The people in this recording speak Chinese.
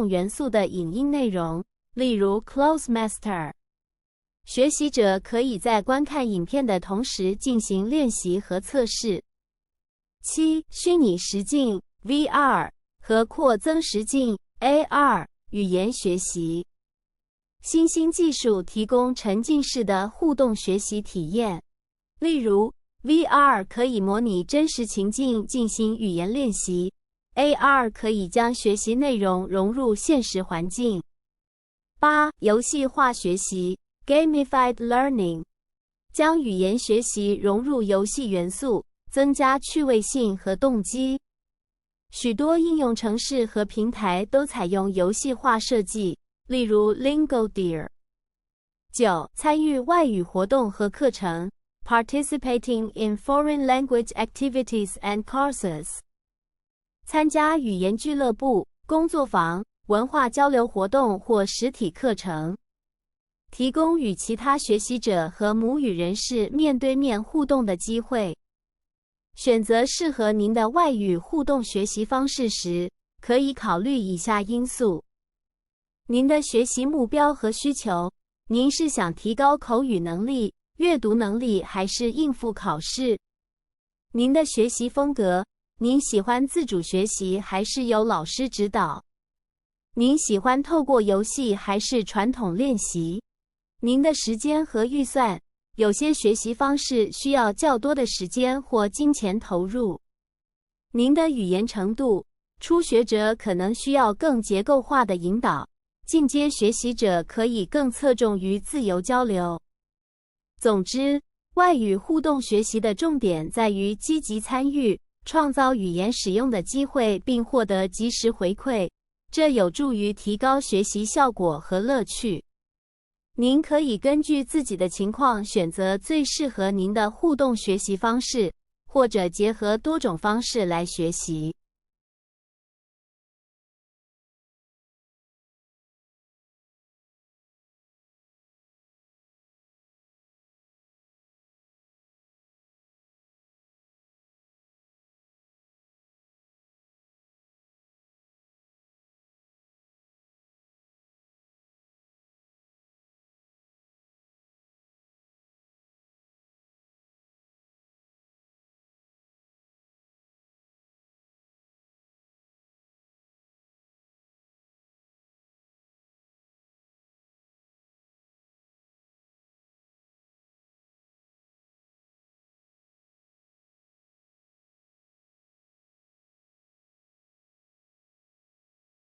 元素的影音内容，例如 Closemaster。学习者可以在观看影片的同时进行练习和测试。7. 虚拟实境 VR 和扩增实境 AR 语言学习。新兴技术提供沉浸式的互动学习体验，例如 VR 可以模拟真实情境进行语言练习， AR 可以将学习内容融入现实环境。8. 游戏化学习 Gamified Learning 将语言学习融入游戏元素，增加趣味性和动机。许多应用程式和平台都采用游戏化设计，例如 Lingodeer。9. 参与外语活动和课程 Participating in foreign language activities and courses 参加语言俱乐部、工作坊、文化交流活动或实体课程，提供与其他学习者和母语人士面对面互动的机会。选择适合您的外语互动学习方式时，可以考虑以下因素：您的学习目标和需求，您是想提高口语能力、阅读能力还是应付考试？您的学习风格，您喜欢自主学习还是由老师指导？您喜欢透过游戏还是传统练习？您的时间和预算，有些学习方式需要较多的时间或金钱投入。您的语言程度，初学者可能需要更结构化的引导，进阶学习者可以更侧重于自由交流。总之，外语互动学习的重点在于积极参与，创造语言使用的机会并获得及时回馈，这有助于提高学习效果和乐趣。您可以根据自己的情况选择最适合您的互动学习方式，或者结合多种方式来学习。